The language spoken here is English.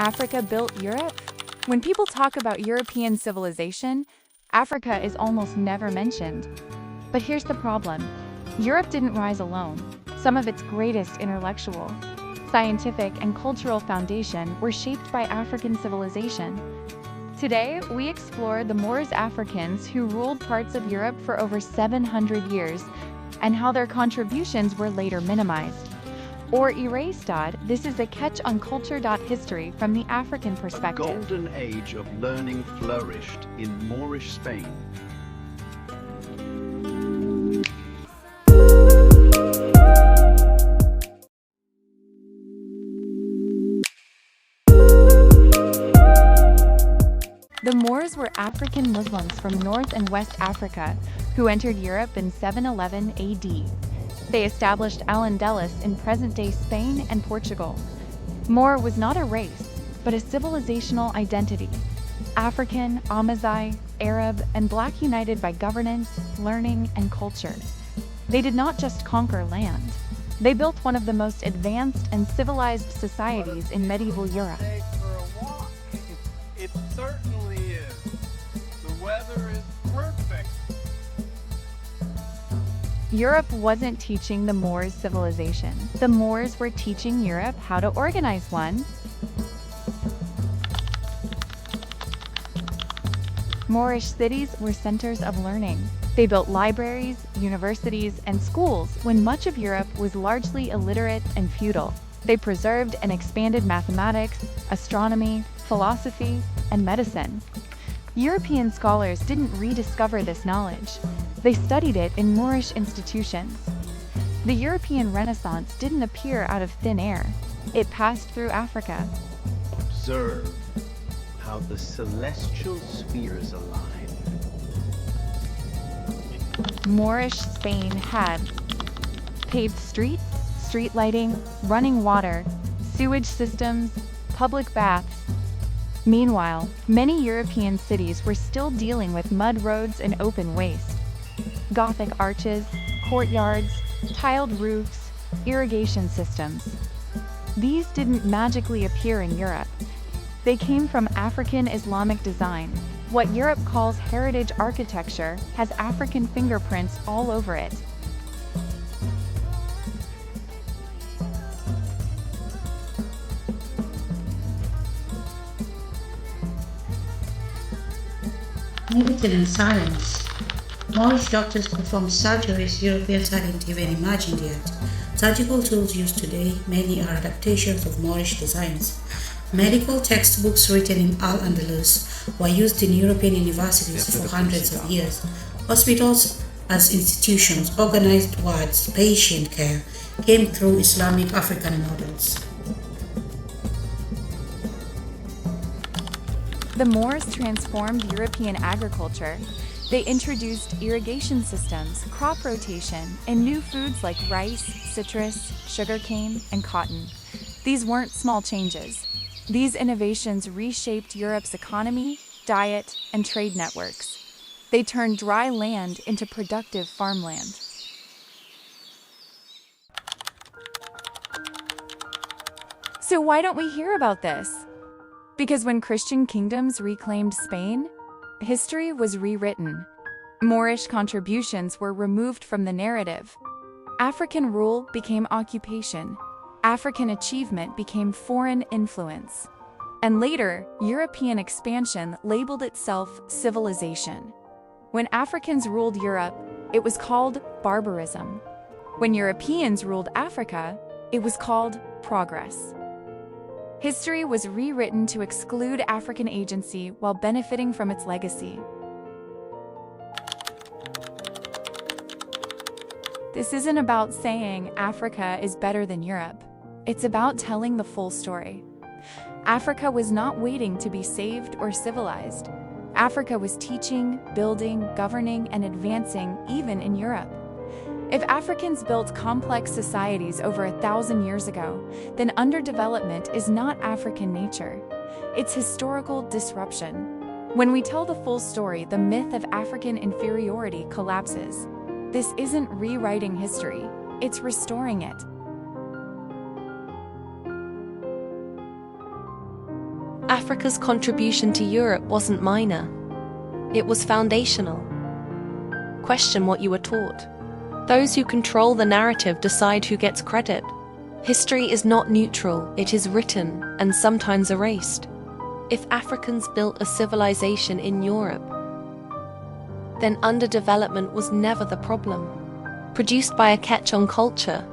Africa built Europe? When people talk about European civilization, Africa is almost never mentioned. But here's the problem. Europe didn't rise alone. Some of its greatest intellectual, scientific, and cultural foundation were shaped by African civilization. Today, we explore the Moorish Africans who ruled parts of Europe for over 700 years and how their contributions were later minimized or erased. This is Aketch on Culture.History from the African perspective. A golden age of learning flourished in Moorish Spain. The Moors were African Muslims from North and West Africa who entered Europe in 711 AD. They established Al-Andalus in present-day Spain and Portugal. Moor was not a race, but a civilizational identity. African, Amazigh, Arab, and Black united by governance, learning, and culture. They did not just conquer land. They built one of the most advanced and civilized societies in medieval Europe. It certainly is. The weather is perfect. Europe wasn't teaching the Moors civilization. The Moors were teaching Europe how to organize one. Moorish cities were centers of learning. They built libraries, universities, and schools when much of Europe was largely illiterate and feudal. They preserved and expanded mathematics, astronomy, philosophy, and medicine. European scholars didn't rediscover this knowledge. They studied it in Moorish institutions. The European Renaissance didn't appear out of thin air. It passed through Africa. Observe how the celestial spheres align. Moorish Spain had paved streets, street lighting, running water, sewage systems, public baths. Meanwhile, many European cities were still dealing with mud roads and open waste. Gothic arches, courtyards, tiled roofs, irrigation systems. These didn't magically appear in Europe. They came from African Islamic design. What Europe calls heritage architecture has African fingerprints all over it. Medicine and science. Moorish doctors performed surgeries Europeans hadn't even imagined yet. Surgical tools used today many are adaptations of Moorish designs. Medical textbooks written in Al-Andalus were used in European universities for hundreds of years. Hospitals as institutions organized towards patient care came through Islamic African models. The Moors transformed European agriculture. They introduced irrigation systems, crop rotation, and new foods like rice, citrus, sugarcane, and cotton. These weren't small changes. These innovations reshaped Europe's economy, diet, and trade networks. They turned dry land into productive farmland. So why don't we hear about this? Because when Christian kingdoms reclaimed Spain, history was rewritten. Moorish contributions were removed from the narrative. African rule became occupation. African achievement became foreign influence. And later, European expansion labeled itself civilization. When Africans ruled Europe, it was called barbarism. When Europeans ruled Africa, it was called progress. History was rewritten to exclude African agency while benefiting from its legacy. This isn't about saying Africa is better than Europe. It's about telling the full story. Africa was not waiting to be saved or civilized. Africa was teaching, building, governing, and advancing even in Europe. If Africans built complex societies over 1,000 years ago, then underdevelopment is not African nature. It's historical disruption. When we tell the full story, the myth of African inferiority collapses. This isn't rewriting history, it's restoring it. Africa's contribution to Europe wasn't minor. It was foundational. Question what you were taught. Those who control the narrative decide who gets credit. History is not neutral, it is written and sometimes erased. If Africans built a civilization in Europe, then underdevelopment was never the problem. Produced by Aketch on Culture,